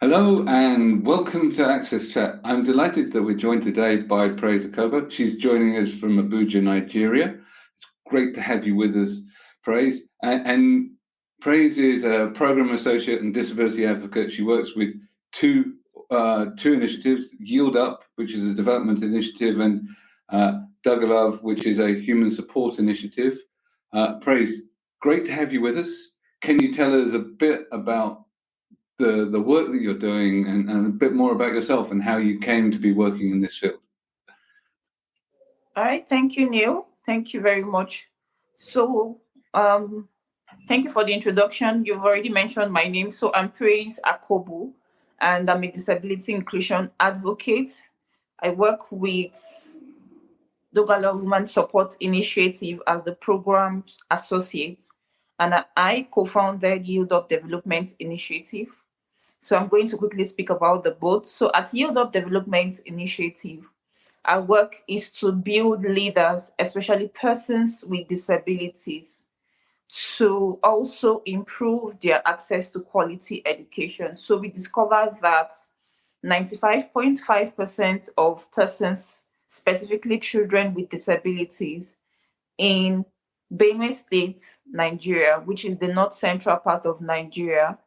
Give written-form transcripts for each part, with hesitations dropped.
Hello and welcome to AXSChat. I'm delighted that we're joined today by Praise Akobo. She's joining us from Abuja, Nigeria. It's great to have you with us, Praise. And Praise is a program associate and disability advocate. She works with two initiatives: Yield Up, which is a development initiative, and Dogalov, which is a human support initiative. Praise, great to have you with us. Can you tell us a bit about the work that you're doing and a bit more about yourself and how you came to be working in this field? All right, thank you, Neil. Thank you very much. So, thank you for the introduction. You've already mentioned my name. So, I'm Praise Akobo, and I'm a disability inclusion advocate. I work with Dogalov Human Support Initiative as the program associate, and I co-founded Yield Up Development Initiative. So I'm going to quickly speak about the both. So at Yield Up Development Initiative, our work is to build leaders, especially persons with disabilities, to also improve their access to quality education. So we discovered that 95.5% of persons, specifically children with disabilities, in Benue State, Nigeria, which is the north central part of Nigeria,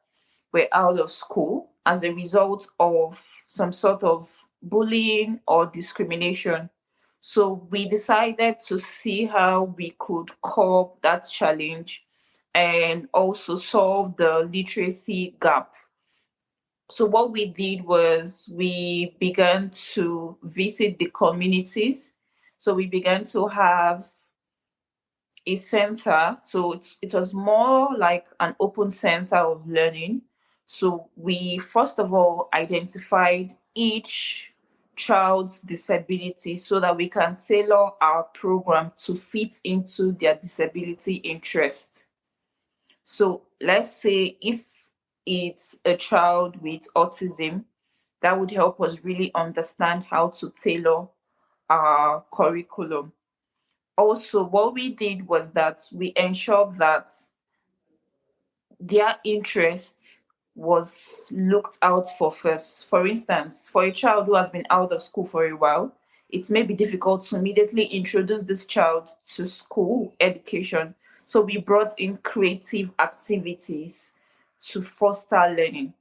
were out of school as a result of some sort of bullying or discrimination. So we decided to see how we could curb that challenge and also solve the literacy gap. So what we did was we began to visit the communities. So we began to have a center. So it was more like an open center of learning. So we first of all identified each child's disability so that we can tailor our program to fit into their disability interest. So let's say if it's a child with autism, that would help us really understand how to tailor our curriculum. Also, what we did was that we ensured that their interest was looked out for first. For instance, for a child who has been out of school for a while, it may be difficult to immediately introduce this child to school education. So we brought in creative activities to foster learning,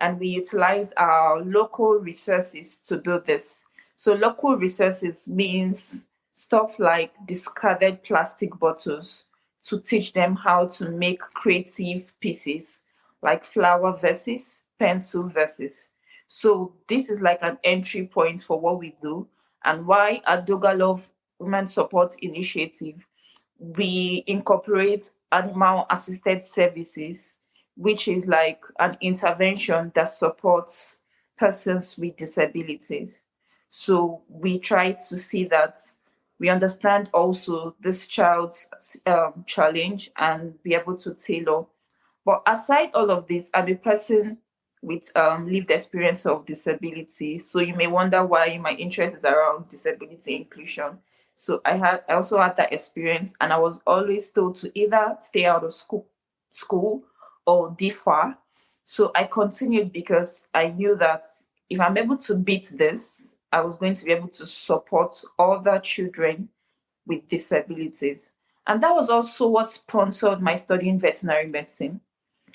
and we utilized our local resources to do this. So local resources means stuff like discarded plastic bottles to teach them how to make creative pieces like flower vases, pencil vases. So this is like an entry point for what we do, and why at Dogalov Human Support Initiative we incorporate animal assisted services, which is like an intervention that supports persons with disabilities. So we try to see that we understand also this child's challenge and be able to tailor. But aside all of this, I'm a person with lived experience of disability. So you may wonder why my interest is around disability inclusion. So I also had that experience, and I was always told to either stay out of school or differ. So I continued because I knew that if I'm able to beat this, I was going to be able to support other children with disabilities. And that was also what sponsored my studying veterinary medicine,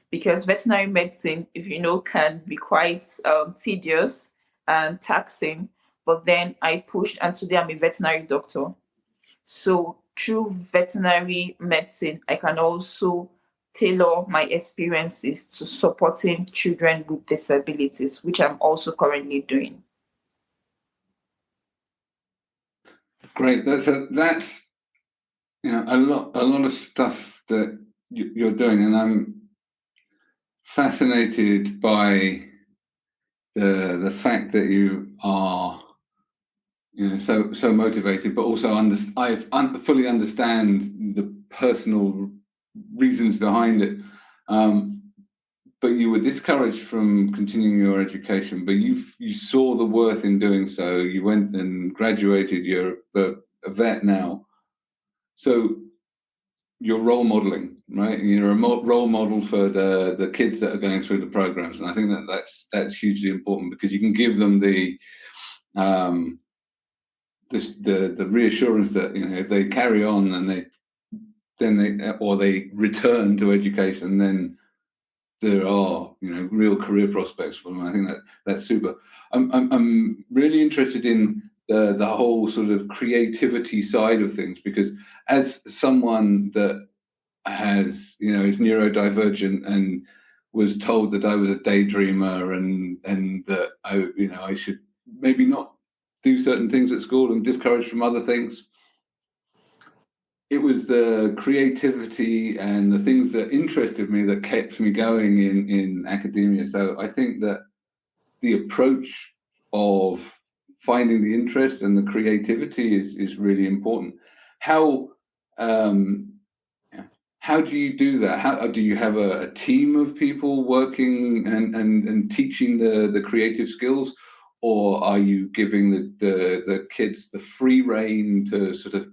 because veterinary medicine, if you know, can be quite tedious and taxing. But then I pushed, and today I'm a veterinary doctor. So through veterinary medicine, I can also tailor my experiences to supporting children with disabilities, which I'm also currently doing. Great. That's a lot of stuff that you're doing, and I'm fascinated by the fact that you are so motivated, but also I fully understand the personal reasons behind it. But you were discouraged from continuing your education, but you saw the worth in doing so. You went and graduated. You're a vet now, so you're role modeling. right? You're a role model for the kids that are going through the programs, and I think that's hugely important, because you can give them the reassurance that, you know, if they carry on and they return to education, then there are, you know, real career prospects for them. I think that's super. I'm really interested in the whole sort of creativity side of things, because as someone that has, you know, is neurodivergent and was told that I was a daydreamer and that I should maybe not do certain things at school and discouraged from other things. It was the creativity and the things that interested me that kept me going in academia. So I think that the approach of finding the interest and the creativity is really important. How do you do that? How do you have a team of people working and teaching the creative skills, or are you giving the kids the free rein to sort of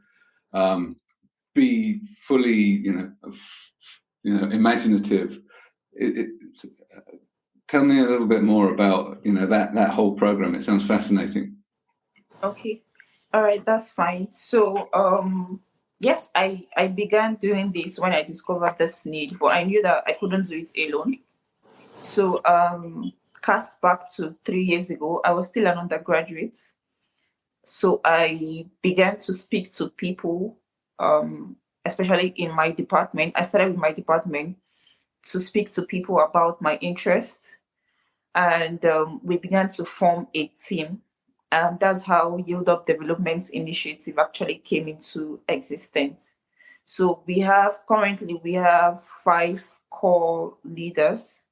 be fully, imaginative? Tell me a little bit more about, that whole program. It sounds fascinating. Okay, all right, that's fine. So, yes, I began doing this when I discovered this need, but I knew that I couldn't do it alone. So, cast back to 3 years ago, I was still an undergraduate. So I began to speak to people, especially in my department. I started with my department to speak to people about my interests, and we began to form a team. And that's how Yield Up Development Initiative actually came into existence. So currently we have 5 core leaders,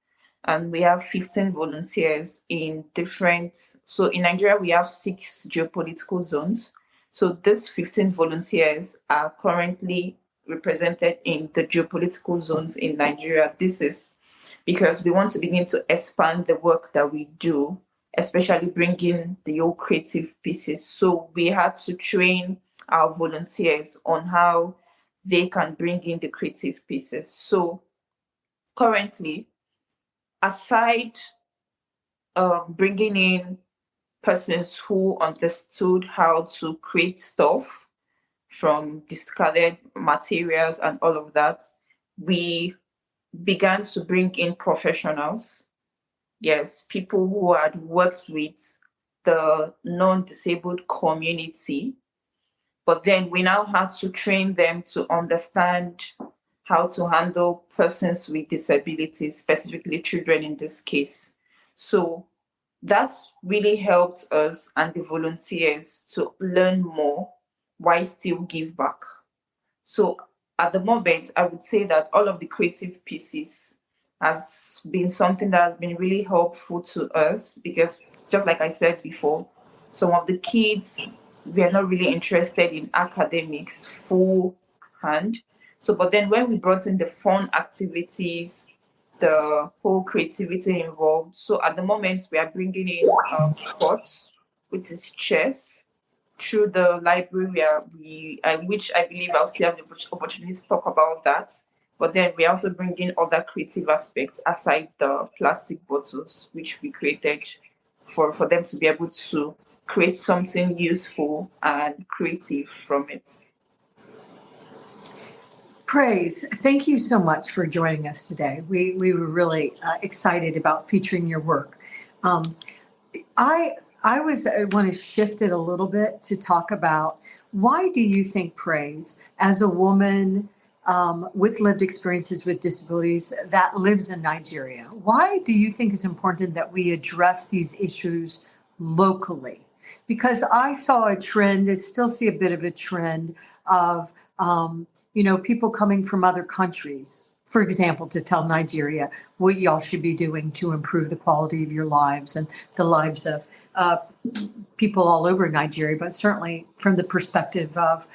and we have 15 volunteers in different. So in Nigeria, we have 6 geopolitical zones. So these 15 volunteers are currently represented in the geopolitical zones in Nigeria. This is because we want to begin to expand the work that we do, especially bringing the old creative pieces. So we had to train our volunteers on how they can bring in the creative pieces. So currently, aside bringing in persons who understood how to create stuff from discarded materials and all of that, we began to bring in professionals. Yes, people who had worked with the non-disabled community, but then we now had to train them to understand how to handle persons with disabilities, specifically children in this case. So that's really helped us and the volunteers to learn more while still give back. So at the moment, I would say that all of the creative pieces has been something that has been really helpful to us, because just like I said before, some of the kids were not really interested in academics full hand. So, but then when we brought in the fun activities, the whole creativity involved. So at the moment, we are bringing in sports, which is chess, through the library which I believe I'll still have the opportunity to talk about that. But then we also bring in other creative aspects aside the plastic bottles, which we created for them to be able to create something useful and creative from it. Praise, thank you so much for joining us today. We were really excited about featuring your work. I want to shift it a little bit to talk about, why do you think, Praise, as a woman with lived experiences with disabilities that lives in Nigeria, why do you think it's important that we address these issues locally? Because I saw a trend, I still see a bit of a trend of, people coming from other countries, for example, to tell Nigeria what y'all should be doing to improve the quality of your lives and the lives of people all over Nigeria, but certainly from the perspective of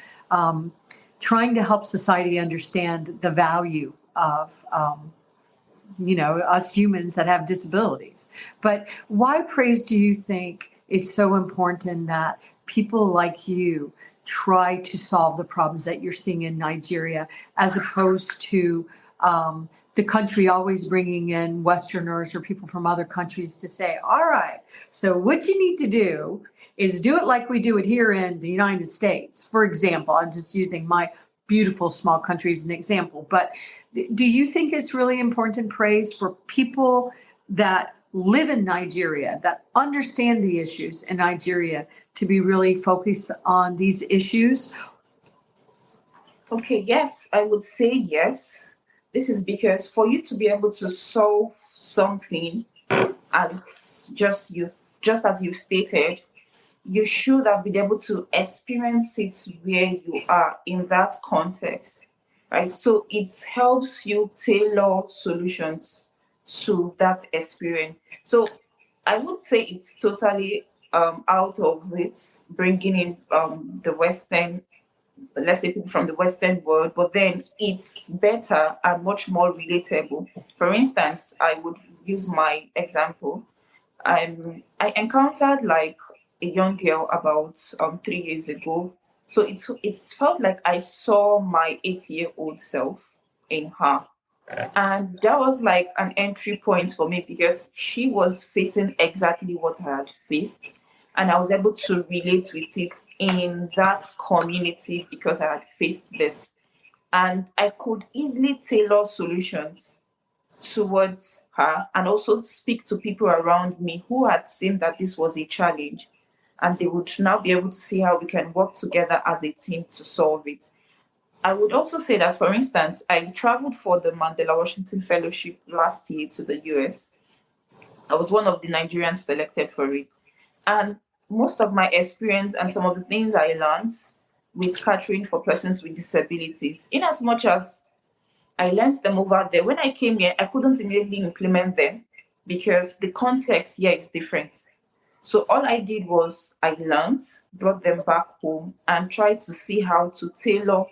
trying to help society understand the value of, us humans that have disabilities. But why, Praise, do you think it's so important that people like you try to solve the problems that you're seeing in Nigeria, as opposed to the country always bringing in Westerners or people from other countries to say, all right, so what you need to do is do it like we do it here in the United States. For example, I'm just using my beautiful small country as an example, but do you think it's really important, Praise, for people that live in Nigeria, that understand the issues in Nigeria, to be really focused on these issues? Okay, yes, I would say yes. This is because for you to be able to solve something, as just as you've stated, you should have been able to experience it where you are in that context, right? So it helps you tailor solutions to that experience. So I would say it's totally out of it, bringing in the Western, let's say people from the Western world, but then it's better and much more relatable. For instance, I would use my example. I encountered like a young girl about 3 years ago. So it's felt like I saw my 8-year-old self in her. And that was like an entry point for me because she was facing exactly what I had faced. And I was able to relate with it in that community because I had faced this. And I could easily tailor solutions towards her and also speak to people around me who had seen that this was a challenge. And they would now be able to see how we can work together as a team to solve it. I would also say that, for instance, I traveled for the Mandela Washington Fellowship last year to the US. I was one of the Nigerians selected for it. And most of my experience and some of the things I learned with catering for persons with disabilities, in as much as I learned them over there, when I came here, I couldn't immediately implement them because the context here is different. So all I did was I learned, brought them back home, and tried to see how to tailor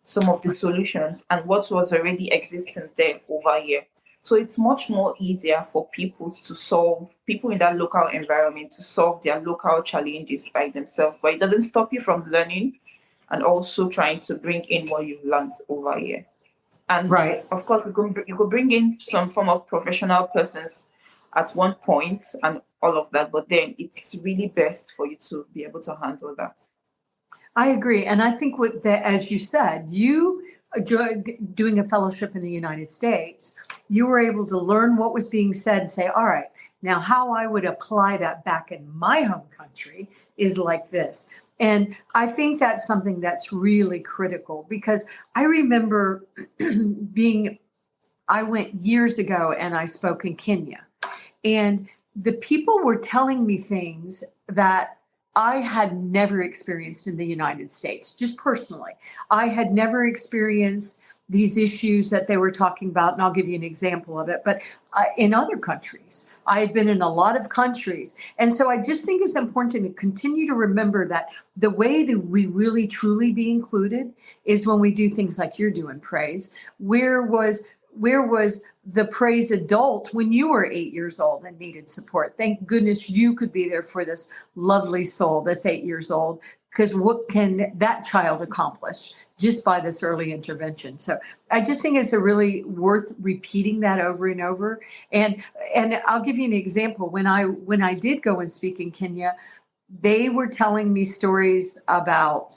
some of the solutions and what was already existing there over here. So it's much more easier for people in that local environment to solve their local challenges by themselves. But it doesn't stop you from learning and also trying to bring in what you've learned over here. And Right. of course, you could bring in some form of professional persons at one point and all of that, but then it's really best for you to be able to handle that. I agree. And I think what that, as you said, you doing a fellowship in the United States, you were able to learn what was being said and say, all right, now how I would apply that back in my home country is like this. And I think that's something that's really critical because I remember I went years ago and I spoke in Kenya. And the people were telling me things that I had never experienced in the United States, just personally. I had never experienced these issues that they were talking about, and I'll give you an example of it, but in other countries. I had been in a lot of countries. And so I just think it's important to continue to remember that the way that we really truly be included is when we do things like you're doing, Praise. Where was the Praise adult when you were 8 years old and needed support? Thank goodness you could be there for this lovely soul that's 8 years old, because what can that child accomplish just by this early intervention? So I just think it's a really worth repeating that over and over. And I'll give you an example. When I did go and speak in Kenya, they were telling me stories about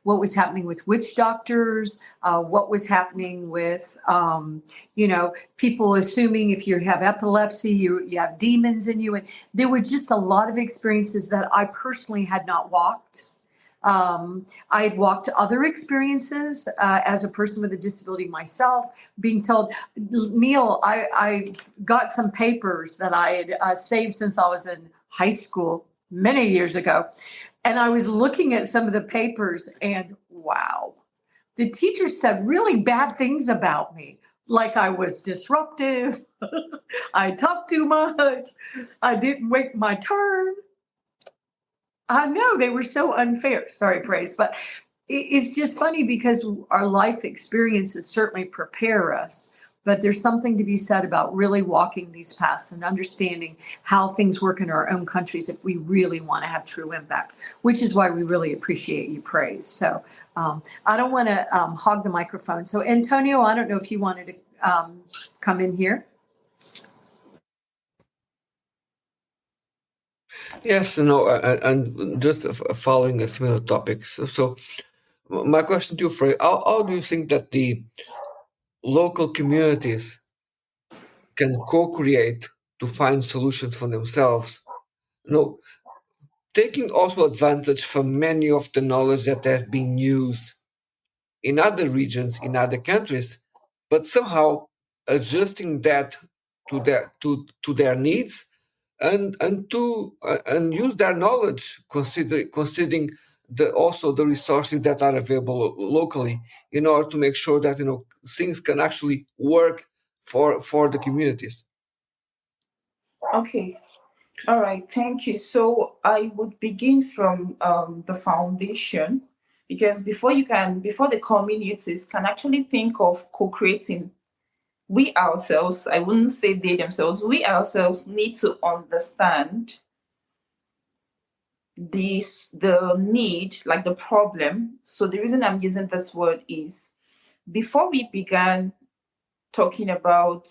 what was happening with witch doctors, what was happening with, people assuming if you have epilepsy, you have demons in you. And there were just a lot of experiences that I personally had not walked. I had walked other experiences as a person with a disability myself, being told, Neil, I got some papers that I had saved since I was in high school many years ago. And I was looking at some of the papers and wow, the teachers said really bad things about me. Like I was disruptive. I talked too much. I didn't wait my turn. I know they were so unfair. Sorry, Praise, but it's just funny because our life experiences certainly prepare us but there's something to be said about really walking these paths and understanding how things work in our own countries if we really want to have true impact, which is why we really appreciate you, Praise. So I don't want to hog the microphone. So Antonio, I don't know if you wanted to come in here. Yes, no, and just following a similar topic. So my question to you, Frey, how do you think that the local communities can co-create to find solutions for themselves? No, taking also advantage from many of the knowledge that have been used in other regions, in other countries, but somehow adjusting that to their needs and use their knowledge, considering also the resources that are available locally, in order to make sure that things can actually work for the communities. Okay. All right. Thank you. So I would begin from the foundation, because before the communities can actually think of co-creating, we ourselves, I wouldn't say they themselves, we ourselves need to understand the need, like the problem. So the reason I'm using this word is, before we began talking about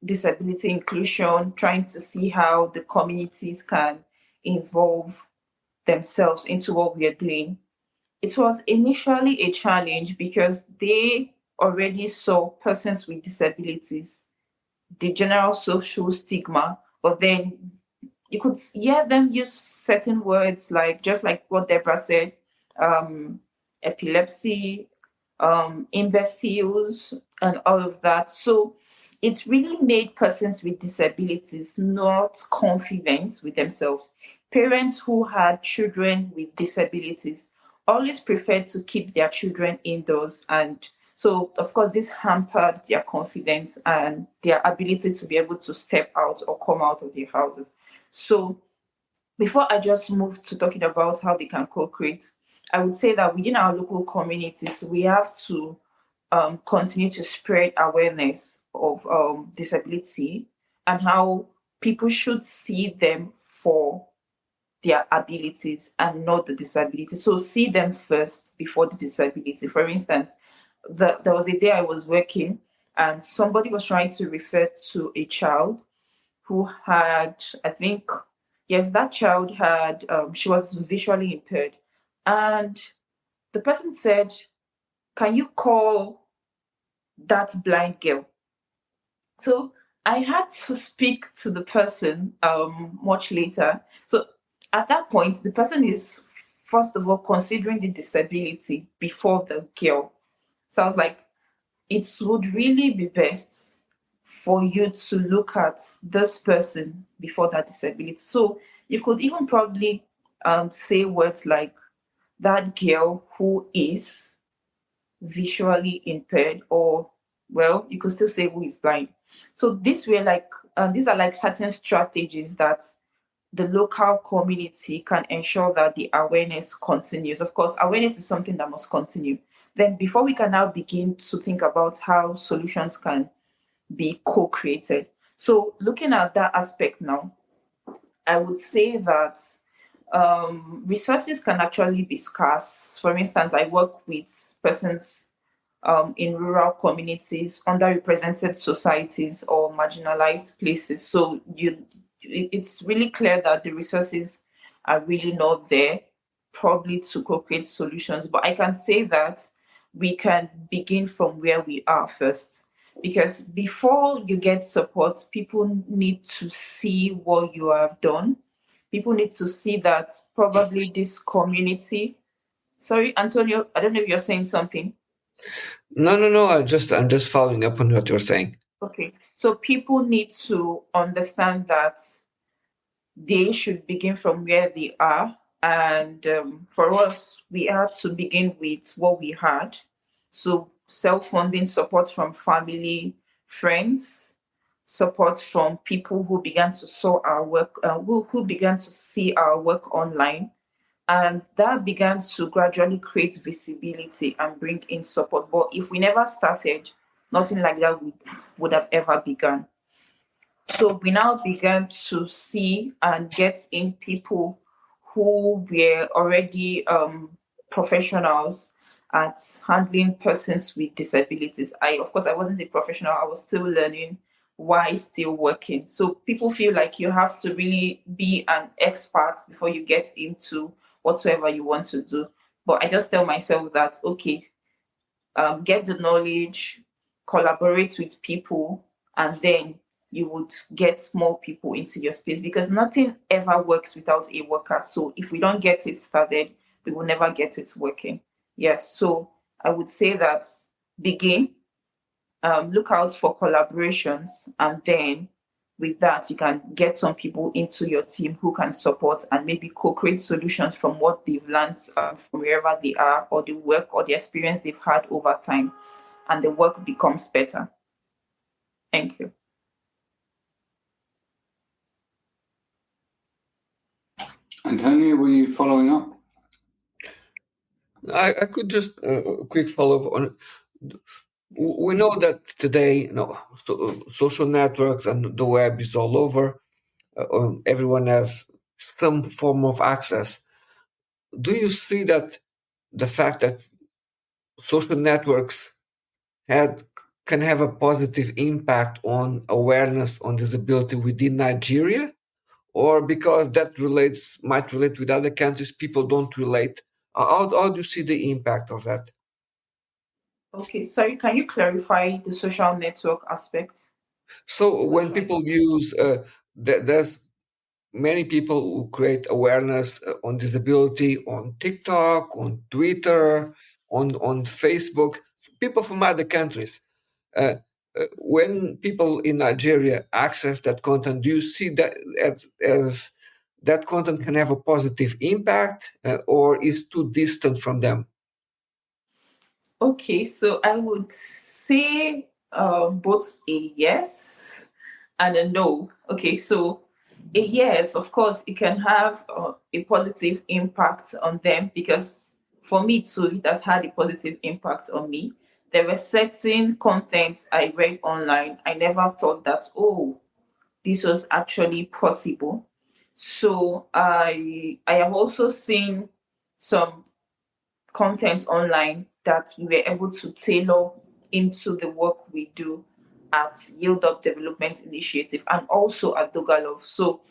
disability inclusion, trying to see how the communities can involve themselves into what we are doing, it was initially a challenge because they already saw persons with disabilities, the general social stigma, but then you could hear them use certain words, like just like what Deborah said, um, epilepsy, imbeciles, and all of that. So it really made persons with disabilities not confident with themselves. Parents who had children with disabilities always preferred to keep their children indoors, and so of course this hampered their confidence and their ability to be able to step out or come out of their houses. So before I just move to talking about how they can co-create, I would say that within our local communities, we have to continue to spread awareness of disability and how people should see them for their abilities and not the disability. So see them first before the disability. For instance, there was a day I was working and somebody was trying to refer to a child who had, I think, yes, that child had, she was visually impaired. And the person said, can you call that blind girl? So I had to speak to the person much later. So at that point, the person is, first of all, considering the disability before the girl. So I was like, it would really be best for you to look at this person before that disability. So you could even probably say words like that girl who is visually impaired, or well, you could still say who is blind. So these are like certain strategies that the local community can ensure that the awareness continues. Of course, awareness is something that must continue. Then before we can now begin to think about how solutions can be co-created. So looking at that aspect now, I would say that resources can actually be scarce. For instance, I work with persons in rural communities, underrepresented societies, or marginalized places. So it's really clear that the resources are really not there, probably to co-create solutions. But I can say that we can begin from where we are first. Because before you get support, people need to see what you have done. People need to see that probably this community. Sorry, Antonio, I don't know if you're saying something. No. I'm just following up on what you're saying. Okay, so people need to understand that they should begin from where they are. And for us, we had to begin with what we had. So self-funding, support from family, friends, support from people who began to saw our work, who began to see our work online. And that began to gradually create visibility and bring in support. But if we never started, Nothing like that would have ever begun. So we now began to see and get in people who were already professionals at handling persons with disabilities. Of course, I wasn't a professional. I was still learning while still working. So people feel like you have to really be an expert before you get into whatsoever you want to do. But I just tell myself that, okay, get the knowledge, collaborate with people, and then you would get more people into your space, because nothing ever works without a worker. So if we don't get it started, we will never get it working. Yes, so I would say that begin, look out for collaborations, and then with that, you can get some people into your team who can support and maybe co-create solutions from what they've learned from wherever they are, or the work or the experience they've had over time, and the work becomes better. Thank you. Antonio, were you following up? I could just quick follow up on. We know that today, social networks and the web is all over. Everyone has some form of access. Do you see that the fact that social networks can have a positive impact on awareness on disability within Nigeria, or because that might relate with other countries, people don't relate? How do you see the impact of that? Okay, sorry, can you clarify the social network aspect? So when people use, there's many people who create awareness on disability on TikTok, on Twitter, on Facebook, people from other countries. When people in Nigeria access that content, do you see that as that content can have a positive impact, or is too distant from them? Okay, so I would say both a yes and a no. Okay, so a yes, of course, it can have a positive impact on them, because for me too, it has had a positive impact on me. There were certain contents I read online. I never thought that, oh, this was actually possible. So I have also seen some content online that we were able to tailor into the work we do at Yield Up Development Initiative and also at Dogalov. So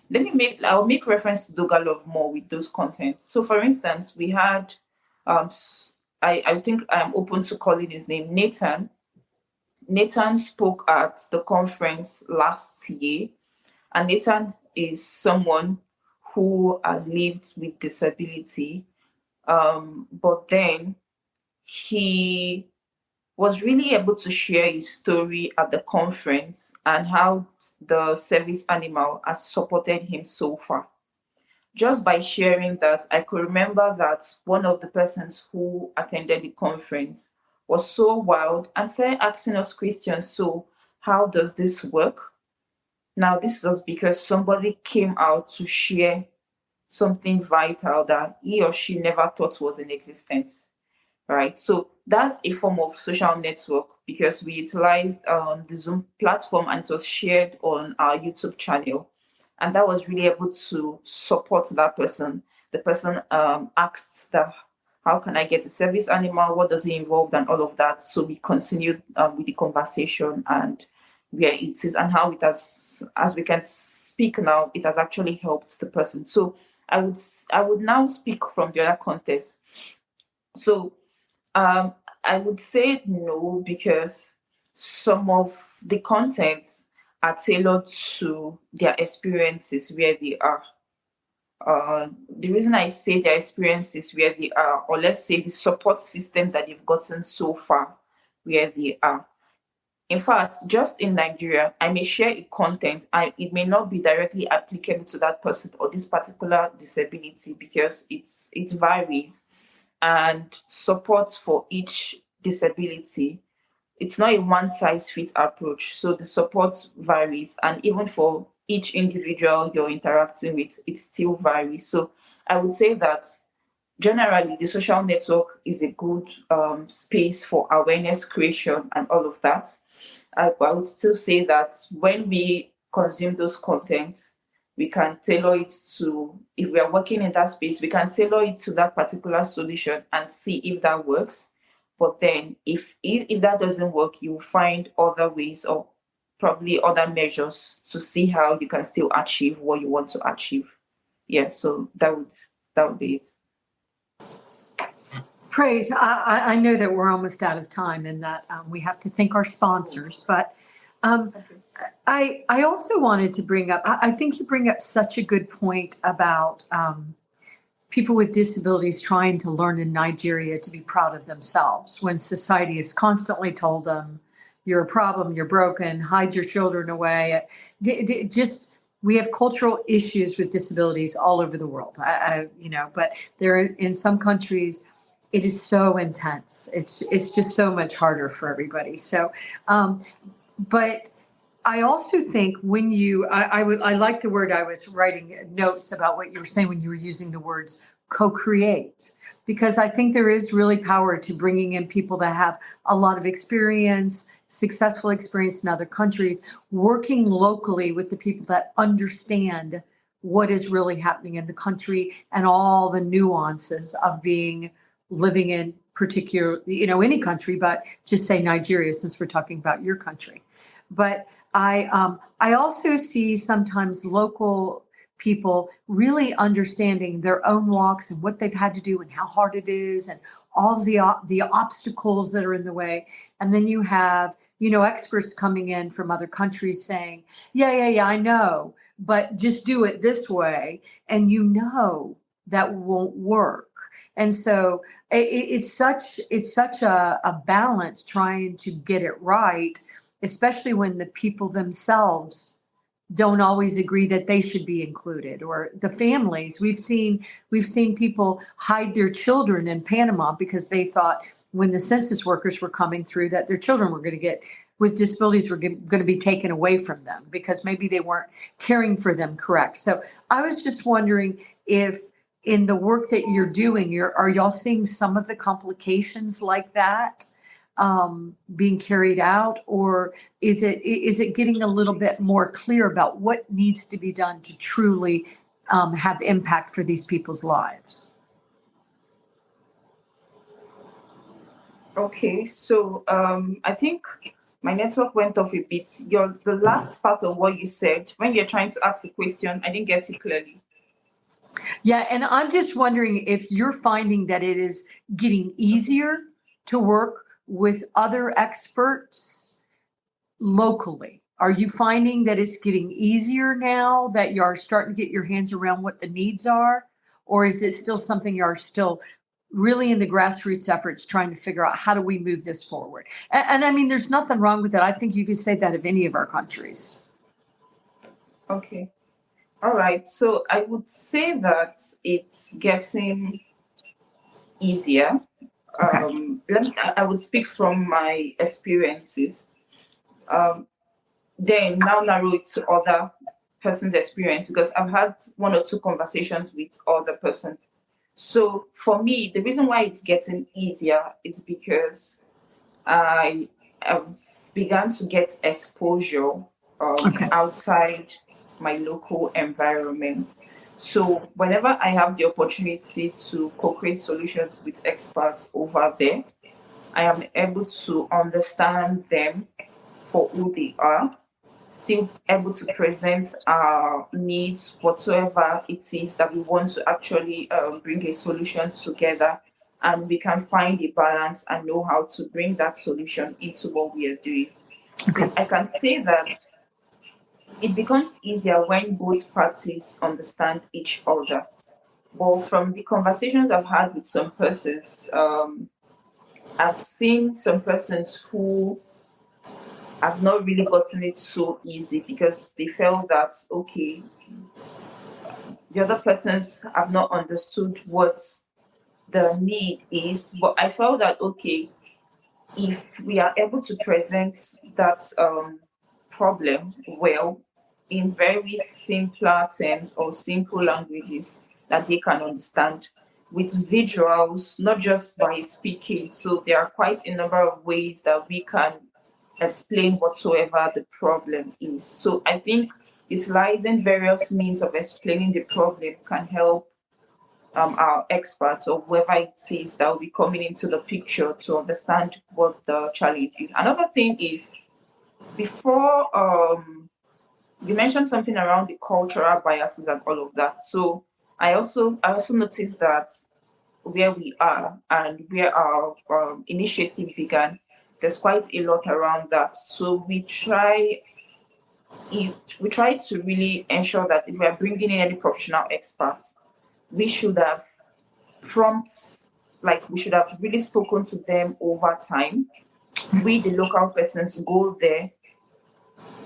I'll make reference to Dogalov more with those contents. So for instance, we had I think I'm open to calling his name Nathan. Nathan spoke at the conference last year, and Nathan is someone who has lived with disability, but then he was really able to share his story at the conference and how the service animal has supported him so far. Just by sharing that, I could remember that one of the persons who attended the conference was so wild and started asking us questions. So, how does this work? Now, this was because somebody came out to share something vital that he or she never thought was in existence, right? So that's a form of social network, because we utilized the Zoom platform and it was shared on our YouTube channel. And that was really able to support that person. The person asked that, how can I get a service animal? What does it involve? And all of that. So we continued with the conversation and where it is and how it has, as we can speak now, it has actually helped the person. So I would now speak from the other context. So I would say no, because some of the content are tailored to their experiences where they are. The reason I say their experiences where they are, or let's say the support system that they've gotten so far where they are. In fact, just in Nigeria, I may share a content and it may not be directly applicable to that person or this particular disability, because it varies, and support for each disability, it's not a one size fits approach. So the support varies, and even for each individual you're interacting with, it still varies. So I would say that generally the social network is a good space for awareness creation and all of that. I would still say that when we consume those contents, we can tailor it to, if we are working in that space, we can tailor it to that particular solution and see if that works. But then if that doesn't work, you find other ways or probably other measures to see how you can still achieve what you want to achieve. Yeah, so that would be it. Praise, I know that we're almost out of time and that we have to thank our sponsors, but I also wanted to bring up, I think you bring up such a good point about people with disabilities trying to learn in Nigeria to be proud of themselves when society has constantly told them, you're a problem, you're broken, hide your children away. We have cultural issues with disabilities all over the world, but there in some countries, it is so intense. It's just so much harder for everybody. So, but I also think when I like the word, I was writing notes about what you were saying when you were using the words co-create, because I think there is really power to bringing in people that have a lot of experience, successful experience in other countries, working locally with the people that understand what is really happening in the country and all the nuances of living in particular, any country, but just say Nigeria, since we're talking about your country. But I also see sometimes local people really understanding their own walks and what they've had to do and how hard it is and all the obstacles that are in the way. And then you have, experts coming in from other countries saying, yeah, I know, but just do it this way. And that won't work. And so it's such a balance trying to get it right, especially when the people themselves don't always agree that they should be included, or the families. We've seen people hide their children in Panama because they thought when the census workers were coming through that their children were going to with disabilities were going to be taken away from them because maybe they weren't caring for them correct. So I was just wondering if in the work that you're doing, are y'all seeing some of the complications like that being carried out, or is it getting a little bit more clear about what needs to be done to truly have impact for these people's lives? Okay, so I think my network went off a bit. The last part of what you said, when you're trying to ask the question, I didn't get you clearly. Yeah, and I'm just wondering if you're finding that it is getting easier to work with other experts locally. Are you finding that it's getting easier now that you're starting to get your hands around what the needs are? Or is it still something you're still really in the grassroots efforts trying to figure out how do we move this forward? And I mean, there's nothing wrong with that. I think you could say that of any of our countries. Okay. All right. So I would say that it's getting easier. Okay. I would speak from my experiences. Then now narrow it to other person's experience, because I've had one or two conversations with other persons. So for me, the reason why it's getting easier is because I have begun to get exposure outside my local environment. So whenever I have the opportunity to co-create solutions with experts over there, I am able to understand them for who they are, still able to present our needs, whatsoever it is that we want to actually bring a solution together, and we can find a balance and know how to bring that solution into what we are doing. So I can say that it becomes easier when both parties understand each other. But from the conversations I've had with some persons, I've seen some persons who have not really gotten it so easy because they felt that, okay, the other persons have not understood what the need is. But I felt that, okay, if we are able to present that problem well in very simpler terms or simple languages that they can understand, with visuals, not just by speaking. So there are quite a number of ways that we can explain whatsoever the problem is. So I think utilizing various means of explaining the problem can help our experts or whoever it is that will be coming into the picture to understand what the challenge is. Another thing is, before you mentioned something around the cultural biases and all of that. So I also noticed that where we are and where our initiative began, there's quite a lot around that. So we try to really ensure that if we are bringing in any professional experts, we should have we should have really spoken to them over time. We, the local persons, go there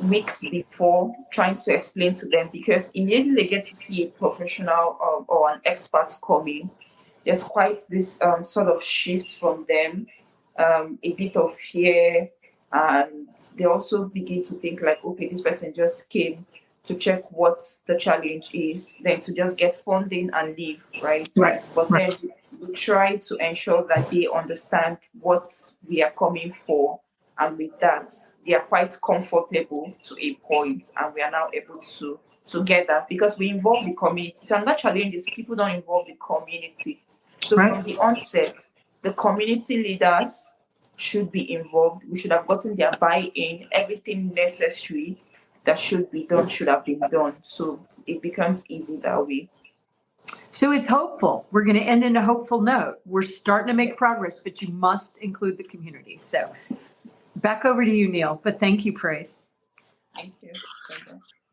weeks before trying to explain to them, because immediately they get to see a professional or an expert coming, there's quite this sort of shift from them, a bit of fear, and they also begin to think like, okay, this person just came to check what the challenge is, then to just get funding and leave, right? Right. But then we try to ensure that they understand what we are coming for, and with that, they are quite comfortable to a point, and we are now able to together, because we involve the community. So another challenge is people don't involve the community. So from the onset, the community leaders should be involved. We should have gotten their buy-in. Everything necessary that should be done should have been done. So it becomes easy that way. So it's hopeful. We're going to end in a hopeful note. We're starting to make progress, but you must include the community. So back over to you, Neil. But thank you, Praise. Thank you.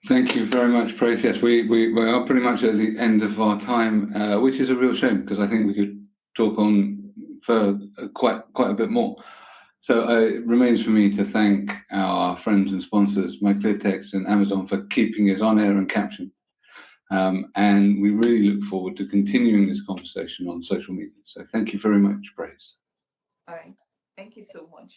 Thank you very much, Praise. Yes, we are pretty much at the end of our time, which is a real shame, because I think we could talk on for quite a bit more. So it remains for me to thank our friends and sponsors, MyClearText and Amazon, for keeping us on air and captioned. And we really look forward to continuing this conversation on social media. So thank you very much, Praise. All right. Thank you so much.